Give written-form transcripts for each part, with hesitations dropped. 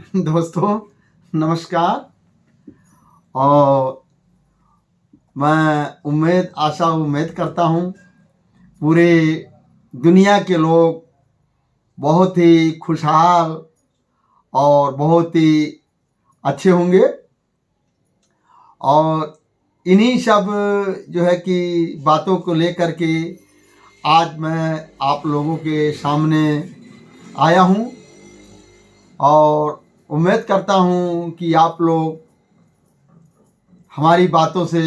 दोस्तों नमस्कार। और मैं उम्मीद करता हूँ पूरे दुनिया के लोग बहुत ही खुशहाल और बहुत ही अच्छे होंगे। और इन्हीं सब जो है कि बातों को लेकर के आज मैं आप लोगों के सामने आया हूँ और उम्मीद करता हूँ कि आप लोग हमारी बातों से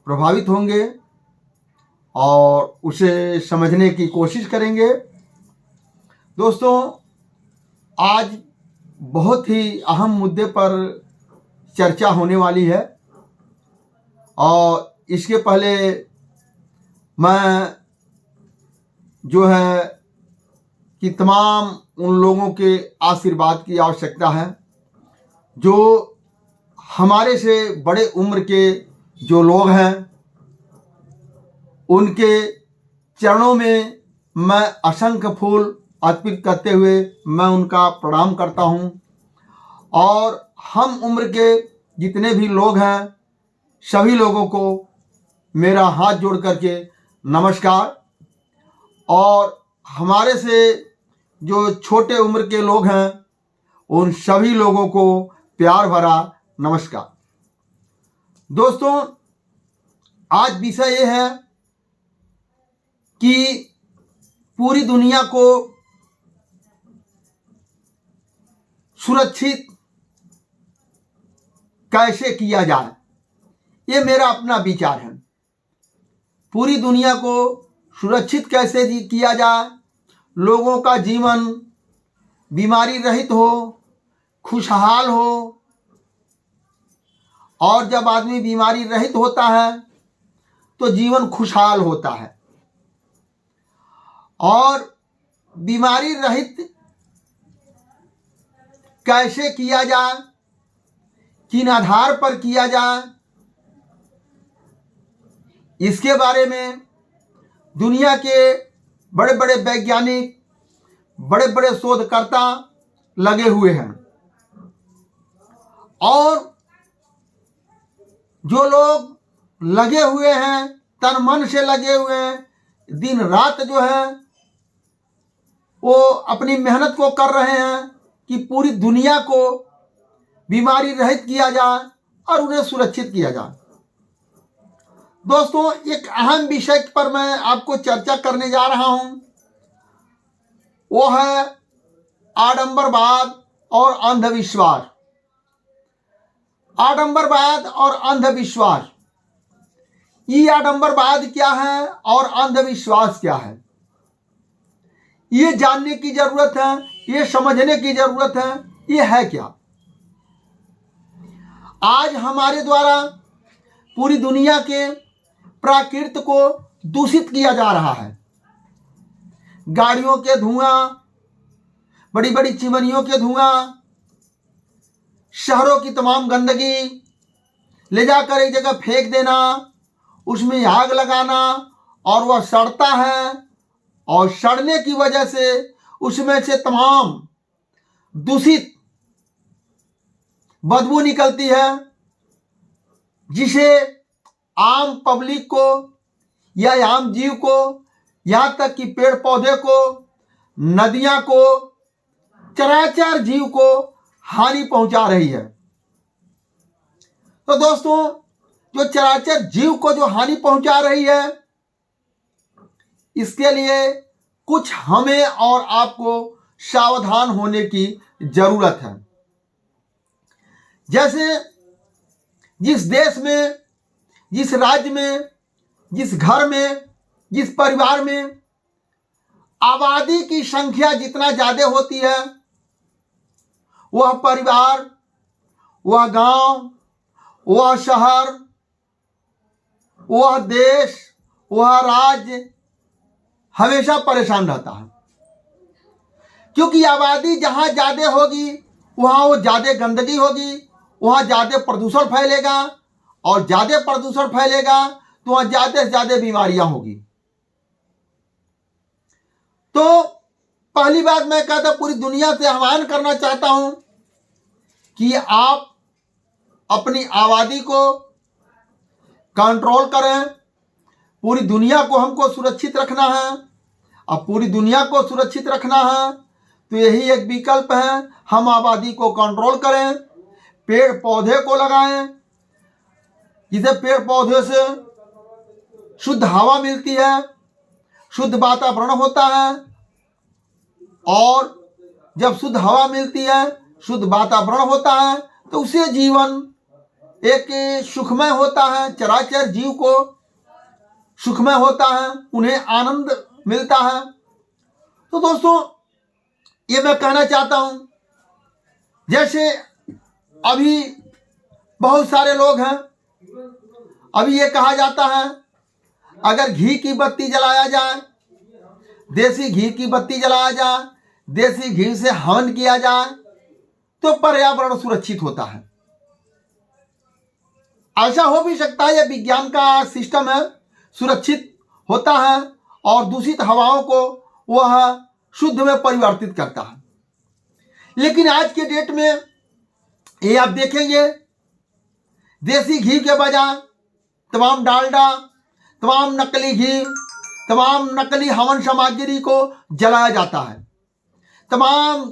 प्रभावित होंगे और उसे समझने की कोशिश करेंगे। दोस्तों, आज बहुत ही अहम मुद्दे पर चर्चा होने वाली है और इसके पहले मैं जो है कि तमाम उन लोगों के आशीर्वाद की आवश्यकता है जो हमारे से बड़े उम्र के जो लोग हैं, उनके चरणों में मैं असंख्य फूल अर्पित करते हुए मैं उनका प्रणाम करता हूं। और हम उम्र के जितने भी लोग हैं, सभी लोगों को मेरा हाथ जोड़ करके नमस्कार। और हमारे से जो छोटे उम्र के लोग हैं, उन सभी लोगों को प्यार भरा नमस्कार। दोस्तों, आज विषय ये है कि पूरी दुनिया को सुरक्षित कैसे किया जाए। ये मेरा अपना विचार है। पूरी दुनिया को सुरक्षित कैसे किया जाए, लोगों का जीवन बीमारी रहित हो, खुशहाल हो। और जब आदमी बीमारी रहित होता है तो जीवन खुशहाल होता है। और बीमारी रहित कैसे किया जाए, किन आधार पर किया जाए, इसके बारे में दुनिया के बड़े बड़े वैज्ञानिक, बड़े बड़े शोधकर्ता लगे हुए हैं। और जो लोग लगे हुए हैं, तन मन से लगे हुए हैं, दिन रात जो है वो अपनी मेहनत को कर रहे हैं कि पूरी दुनिया को बीमारी रहित किया जाए और उन्हें सुरक्षित किया जाए। दोस्तों, एक अहम विषय पर मैं आपको चर्चा करने जा रहा हूं, वो है आडंबरवाद और अंधविश्वास। आडंबरवाद और अंधविश्वास, ये आडंबरवाद क्या है और अंधविश्वास क्या है, ये जानने की जरूरत है, ये समझने की जरूरत है। ये है क्या? आज हमारे द्वारा पूरी दुनिया के प्रकृति को दूषित किया जा रहा है। गाड़ियों के धुआं, बड़ी बड़ी चिमनियों के धुआं, शहरों की तमाम गंदगी ले जाकर एक जगह फेंक देना, उसमें आग लगाना और वह सड़ता है और सड़ने की वजह से उसमें से तमाम दूषित बदबू निकलती है, जिसे आम पब्लिक को या आम जीव को, यहाँ तक कि पेड़ पौधे को, नदियां को, चराचर जीव को हानि पहुंचा रही है। तो दोस्तों, जो चराचर जीव को जो हानि पहुंचा रही है, इसके लिए कुछ हमें और आपको सावधान होने की जरूरत है। जैसे जिस देश में, जिस राज्य में, जिस घर में, जिस परिवार में आबादी की संख्या जितना ज्यादा होती है, वह परिवार, वह गांव, वह शहर, वह देश, वह राज्य हमेशा परेशान रहता है। क्योंकि आबादी जहां ज्यादा होगी, वहां वो ज्यादा गंदगी होगी, वहां ज्यादा प्रदूषण फैलेगा, और ज्यादा प्रदूषण फैलेगा तो वहां ज्यादा से ज्यादा बीमारियां होगी। तो पहली बात मैं कहता पूरी दुनिया से आह्वान करना चाहता हूं कि आप अपनी आबादी को कंट्रोल करें। पूरी दुनिया को हमको सुरक्षित रखना है। अब पूरी दुनिया को सुरक्षित रखना है तो यही एक विकल्प है, हम आबादी को कंट्रोल करें, पेड़ पौधे को लगाएं, जिसे पेड़ पौधे से शुद्ध हवा मिलती है, शुद्ध वातावरण होता है। और जब शुद्ध हवा मिलती है, शुद्ध वातावरण होता है तो उसे जीवन एक सुखमय होता है, चराचर जीव को सुखमय होता है, उन्हें आनंद मिलता है। तो दोस्तों ये मैं कहना चाहता हूं, जैसे अभी बहुत सारे लोग हैं, अभी ये कहा जाता है अगर घी की बत्ती जलाया जाए, देसी घी की बत्ती जलाया जाए, देसी घी से हवन किया जाए तो पर्यावरण सुरक्षित होता है। ऐसा हो भी सकता है, यह विज्ञान का सिस्टम है, सुरक्षित होता है और दूषित हवाओं को वह शुद्ध में परिवर्तित करता है। लेकिन आज के डेट में ये आप देखेंगे देसी घी के बजाय तमाम डालडा, तमाम नकली घी, तमाम नकली हवन सामग्री को जलाया जाता है। तमाम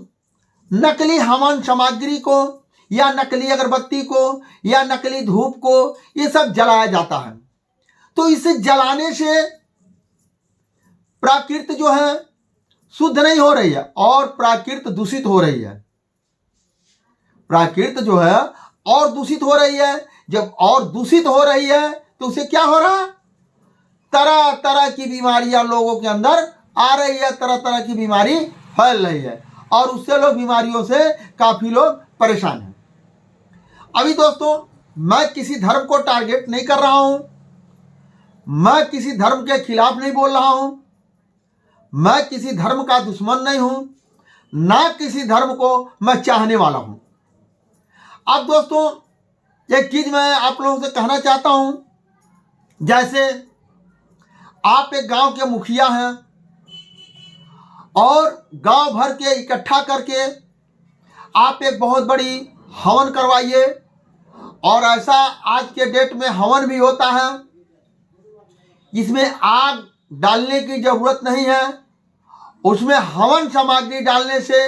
नकली हवन सामग्री को या नकली अगरबत्ती को या नकली धूप को ये सब जलाया जाता है। तो इसे जलाने से प्राकृत जो है शुद्ध नहीं हो रही है और प्राकृत दूषित हो रही है। प्राकृत जो है और दूषित हो रही है। जब और दूषित हो रही है तो उसे क्या हो रहा है, तरह तरह की बीमारियां लोगों के अंदर आ रही है, तरह तरह की बीमारी फैल रही है और उससे लोग बीमारियों से काफी लोग परेशान हैं। अभी दोस्तों मैं किसी धर्म को टारगेट नहीं कर रहा हूं, मैं किसी धर्म के खिलाफ नहीं बोल रहा हूं, मैं किसी धर्म का दुश्मन नहीं हूं, ना किसी धर्म को मैं चाहने वाला हूं। अब दोस्तों एक चीज मैं आप लोगों से कहना चाहता हूं, जैसे आप एक गांव के मुखिया हैं और गांव भर के इकट्ठा करके आप एक बहुत बड़ी हवन करवाइए। और ऐसा आज के डेट में हवन भी होता है, इसमें आग डालने की जरूरत नहीं है, उसमें हवन सामग्री डालने से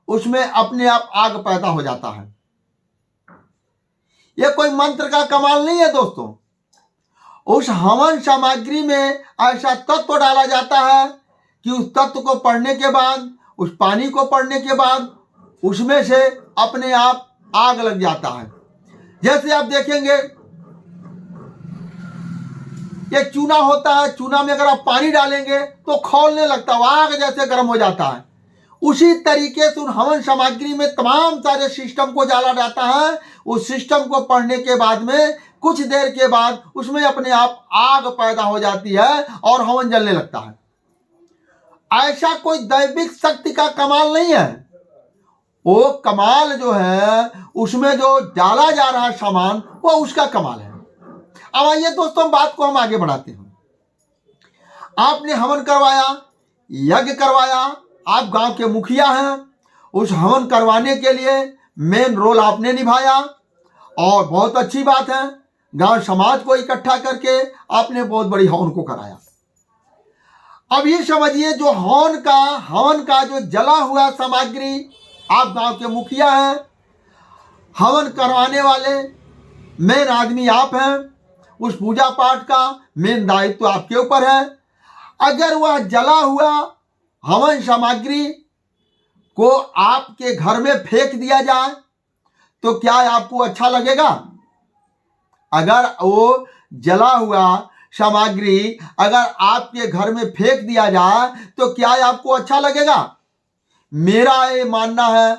उसमें अपने आप आग पैदा हो जाता है। यह कोई मंत्र का कमाल नहीं है दोस्तों। उस हवन सामग्री में ऐसा तत्व डाला जाता है कि उस तत्व को पढ़ने के बाद, उस पानी को पढ़ने के बाद उसमें से अपने आप आग लग जाता है। जैसे आप देखेंगे ये चूना होता है, चूना में अगर आप पानी डालेंगे तो खौलने लगता है, आग जैसे गर्म हो जाता है। उसी तरीके से उन हवन सामग्री में तमाम सारे सिस्टम को डाला जाता है। उस सिस्टम को पढ़ने के बाद में कुछ देर के बाद उसमें अपने आप आग पैदा हो जाती है और हवन जलने लगता है। ऐसा कोई दैविक शक्ति का कमाल नहीं है, वो कमाल जो है उसमें जो डाला जा रहा सामान वो उसका कमाल है। अब आइए दोस्तों बात को हम आगे बढ़ाते हैं। आपने हवन करवाया, यज्ञ करवाया, आप गांव के मुखिया हैं, उस हवन करवाने के लिए मेन रोल आपने निभाया और बहुत अच्छी बात है, गांव समाज को इकट्ठा करके आपने बहुत बड़ी हवन को कराया। अब ये समझिए जो हवन का जो जला हुआ सामग्री, आप गांव के मुखिया हैं, हवन करवाने वाले मेन आदमी आप हैं, उस पूजा पाठ का मेन दायित्व तो आपके ऊपर है। अगर वह जला हुआ हवन सामग्री को आपके घर में फेंक दिया जाए तो क्या आपको अच्छा लगेगा? अगर वो जला हुआ सामग्री अगर आपके घर में फेंक दिया जाए तो क्या आपको अच्छा लगेगा? मेरा ये मानना है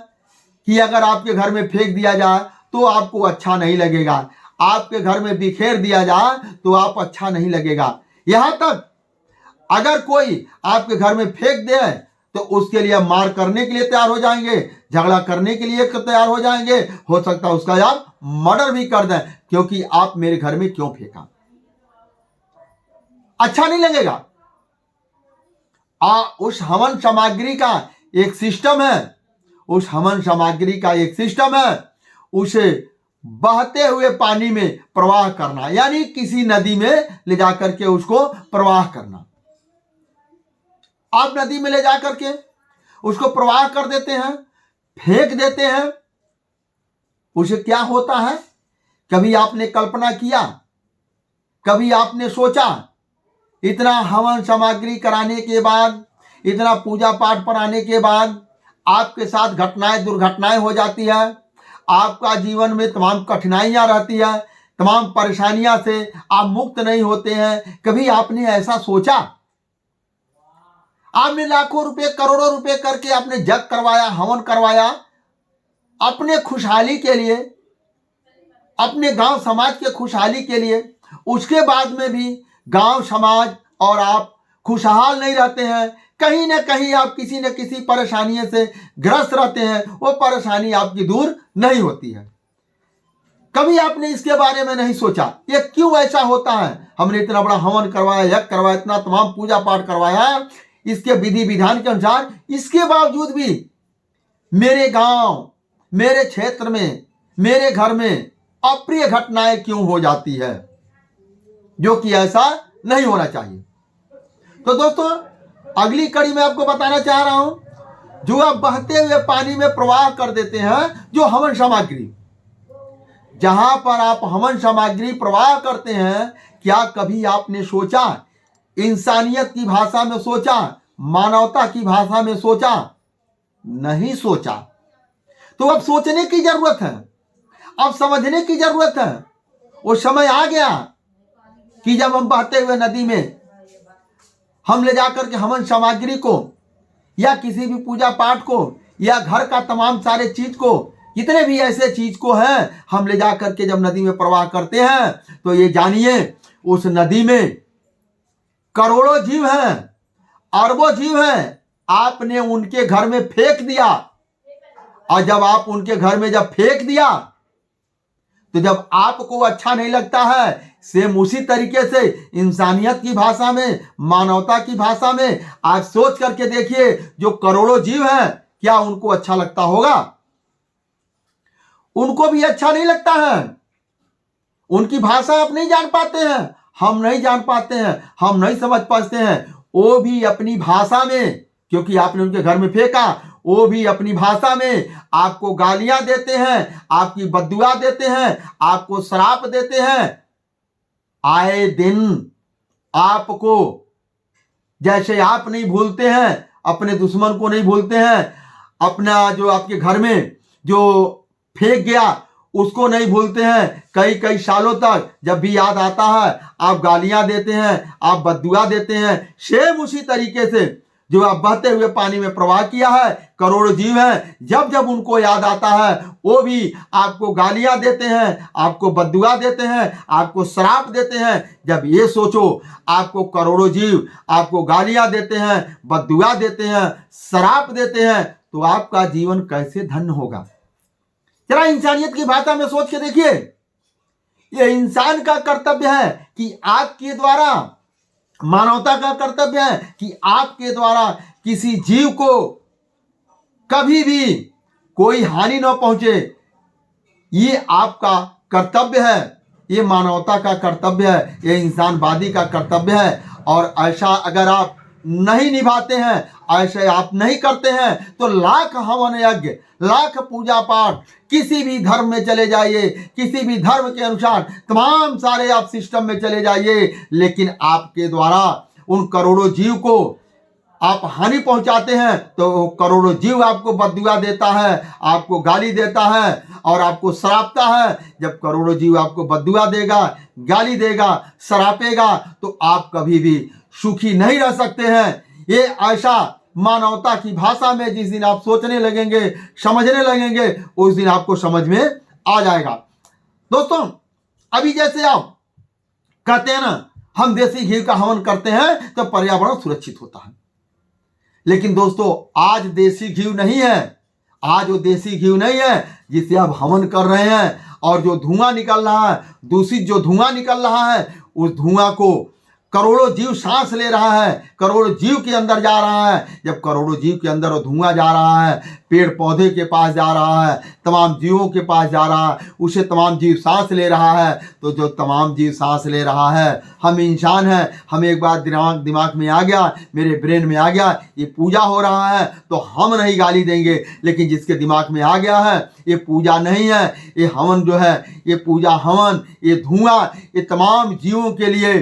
कि अगर आपके घर में फेंक दिया जाए तो आपको अच्छा नहीं लगेगा, आपके घर में बिखेर दिया जाए तो आप अच्छा नहीं लगेगा। यहां तक अगर कोई आपके घर में फेंक दे तो उसके लिए मार करने के लिए तैयार हो जाएंगे, झगड़ा करने के लिए तैयार हो जाएंगे, हो सकता है उसका आप मर्डर भी कर दें, क्योंकि आप मेरे घर में क्यों फेंका। अच्छा नहीं लगेगा। उस हवन सामग्री का एक सिस्टम है, उस हवन सामग्री का एक सिस्टम है, उसे बहते हुए पानी में प्रवाह करना, यानी किसी नदी में ले जाकर के उसको प्रवाह करना। आप नदी में ले जाकर के उसको प्रवाह कर देते हैं, फेंक देते हैं, उसे क्या होता है? कभी आपने कल्पना किया, कभी आपने सोचा? इतना हवन सामग्री कराने के बाद, इतना पूजा पाठ कराने के बाद आपके साथ घटनाएं दुर्घटनाएं हो जाती है, आपका जीवन में तमाम कठिनाइयां रहती है, तमाम परेशानियां से आप मुक्त नहीं होते हैं। कभी आपने ऐसा सोचा? आपने लाखों रुपए करोड़ों रुपए करके आपने जग करवाया, हवन करवाया अपने खुशहाली के लिए, अपने गांव समाज के खुशहाली के लिए, उसके बाद में भी गांव समाज और आप खुशहाल नहीं रहते हैं। कहीं ना कहीं आप किसी न किसी परेशानी से ग्रस्त रहते हैं, वो परेशानी आपकी दूर नहीं होती है। कभी आपने इसके बारे में नहीं सोचा ये क्यों ऐसा होता है? हमने इतना बड़ा हवन करवाया, यज्ञ करवाया, इतना तमाम पूजा पाठ करवाया, इसके विधि विधान के अनुसार, इसके बावजूद भी मेरे गांव, मेरे क्षेत्र में, मेरे घर में अप्रिय घटनाएं क्यों हो जाती है, जो कि ऐसा नहीं होना चाहिए। तो दोस्तों, अगली कड़ी में आपको बताना चाह रहा हूं, जो आप बहते हुए पानी में प्रवाह कर देते हैं, जो हवन सामग्री, जहां पर आप हवन सामग्री प्रवाह करते हैं, क्या कभी आपने सोचा, इंसानियत की भाषा में सोचा, मानवता की भाषा में सोचा? नहीं सोचा। तो अब सोचने की जरूरत है, अब समझने की जरूरत है। वो समय आ गया कि जब हम बहते हुए नदी में हम ले जाकर के हवन सामग्री को, या किसी भी पूजा पाठ को, या घर का तमाम सारे चीज को, जितने भी ऐसे चीज को हैं, हम ले जाकर के जब नदी में प्रवाह करते हैं, तो ये जानिए उस नदी में करोड़ों जीव हैं, अरबों जीव हैं। आपने उनके घर में फेंक दिया, और जब आप उनके घर में जब फेंक दिया, तो जब आपको अच्छा नहीं लगता है, सेम उसी तरीके से इंसानियत की भाषा में, मानवता की भाषा में आप सोच करके देखिए, जो करोड़ों जीव हैं, क्या उनको अच्छा लगता होगा? उनको भी अच्छा नहीं लगता है। उनकी भाषा आप नहीं जान पाते हैं, हम नहीं जान पाते हैं, हम नहीं समझ पाते हैं। वो भी अपनी भाषा में, क्योंकि आपने उनके घर में फेंका, वो भी अपनी भाषा में आपको गालियां देते हैं, आपकी बद्दुआ देते हैं, आपको श्राप देते हैं। आए दिन आपको, जैसे आप नहीं भूलते हैं, अपने दुश्मन को नहीं भूलते हैं, अपना जो आपके घर में जो फेंक गया उसको नहीं भूलते हैं, कई कई सालों तक जब भी याद आता है आप गालियां देते हैं, आप बद्दुआ देते हैं। सेम उसी तरीके से जो आप बहते हुए पानी में प्रवाह किया है, करोड़ों जीव हैं, जब जब उनको याद आता है, वो भी आपको गालियां देते हैं, आपको बद्दुआ देते हैं, आपको श्राप देते हैं। जब ये सोचो, आपको करोड़ों जीव आपको गालियां देते हैं, बद्दुआ देते हैं, श्राप देते हैं, तो आपका जीवन कैसे धन्य होगा? जरा इंसानियत की भाषा में सोच के देखिए। ये इंसान का कर्तव्य है कि आपके द्वारा, मानवता का कर्तव्य है कि आपके द्वारा किसी जीव को कभी भी कोई हानि न पहुंचे। ये आपका कर्तव्य है, ये मानवता का कर्तव्य है, ये इंसानवादी का कर्तव्य है। और ऐसा अगर आप नहीं निभाते हैं, ऐसे आप नहीं करते हैं, तो लाख हवन यज्ञ, लाख पूजा पाठ, किसी भी धर्म में चले जाइए, किसी भी धर्म के अनुसार तमाम सारे आप सिस्टम में चले जाइए, लेकिन आपके द्वारा उन करोड़ों जीव को आप हानि पहुंचाते हैं, तो करोड़ों जीव आपको बद्दुआ देता है, आपको गाली देता है और आपको सरापता है। जब करोड़ों जीव आपको बद्दुआ देगा, गाली देगा, सरापेगा, तो आप कभी भी सुखी नहीं रह सकते हैं। ये ऐसा मानवता की भाषा में जिस दिन आप सोचने लगेंगे, समझने लगेंगे, उस दिन आपको समझ में आ जाएगा। दोस्तों, अभी जैसे आप कहते हैं ना, हम देसी घी का हवन करते हैं तो पर्यावरण सुरक्षित होता है, लेकिन दोस्तों आज देसी घी नहीं है, आज वो देसी घी नहीं है जिसे आप हवन कर रहे हैं। और जो धुआं निकल रहा है, दूषित जो धुआं निकल रहा है, उस धुआं को करोड़ों जीव सांस ले रहा है, करोड़ों जीव के अंदर जा रहा है। जब करोड़ों जीव के अंदर वो धुआं जा रहा है, पेड़ पौधे के पास जा रहा है, तमाम जीवों के पास जा रहा है, उसे तमाम जीव सांस ले रहा है। तो जो तमाम जीव सांस ले रहा है, हम इंसान हैं, हमें एक बात दिमाग में आ गया, मेरे ब्रेन में आ गया, ये पूजा हो रहा है तो हम नहीं गाली देंगे। लेकिन जिसके दिमाग में आ गया है ये पूजा नहीं है, ये हवन जो है, ये पूजा हवन, ये धुआं, ये तमाम जीवों के लिए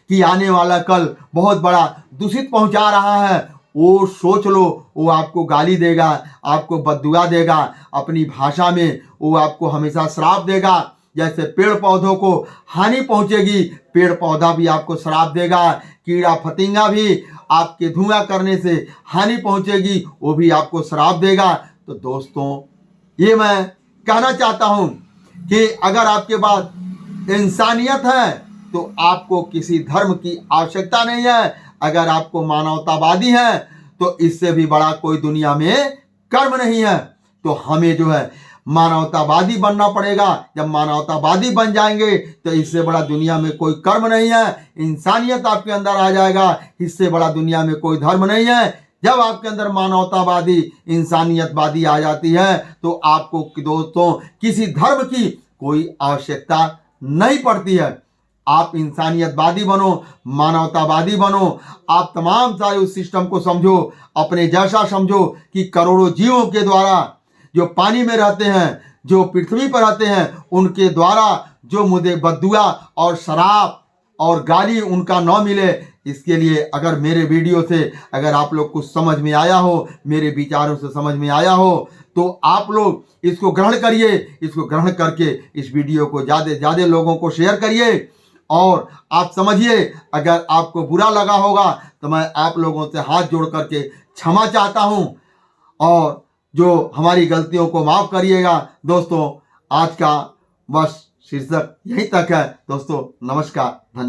कि आने वाला कल बहुत बड़ा दूषित पहुंचा रहा है, वो सोच लो, वो आपको गाली देगा, आपको बद्दुआ देगा, अपनी भाषा में वो आपको हमेशा श्राप देगा। जैसे पेड़ पौधों को हानि पहुंचेगी, पेड़ पौधा भी आपको श्राप देगा, कीड़ा फतिंगा भी आपके धुआं करने से हानि पहुंचेगी, वो भी आपको श्राप देगा। तो दोस्तों, ये मैं कहना चाहता हूं कि अगर आपके पास इंसानियत है तो आपको किसी धर्म की आवश्यकता नहीं है। अगर आपको मानवतावादी है तो इससे भी बड़ा कोई दुनिया में कर्म नहीं है। तो हमें जो है मानवतावादी बनना पड़ेगा। जब मानवतावादी बन जाएंगे तो इससे बड़ा दुनिया में कोई कर्म नहीं है। इंसानियत आपके अंदर आ जाएगा, इससे बड़ा दुनिया में कोई धर्म नहीं है। जब आपके अंदर मानवतावादी, इंसानियतवादी आ जाती है तो आपको दोस्तों किसी धर्म की कोई आवश्यकता नहीं पड़ती है। आप इंसानियतवादी बनो, मानवतावादी बनो, आप तमाम सारे उस सिस्टम को समझो, अपने जैसा समझो कि करोड़ों जीवों के द्वारा जो पानी में रहते हैं, जो पृथ्वी पर रहते हैं, उनके द्वारा जो मुझे बद्दुआ और शराब और गाली उनका न मिले, इसके लिए अगर मेरे वीडियो से अगर आप लोग कुछ समझ में आया हो, मेरे विचारों से समझ में आया हो, तो आप लोग इसको ग्रहण करिए। इसको ग्रहण करके इस वीडियो को ज़्यादा से ज़्यादा लोगों को शेयर करिए। और आप समझिए, अगर आपको बुरा लगा होगा तो मैं आप लोगों से हाथ जोड़ करके क्षमा चाहता हूं और जो हमारी गलतियों को माफ़ करिएगा। दोस्तों, आज का बस शीर्षक यहीं तक है। दोस्तों, नमस्कार, धन्यवाद।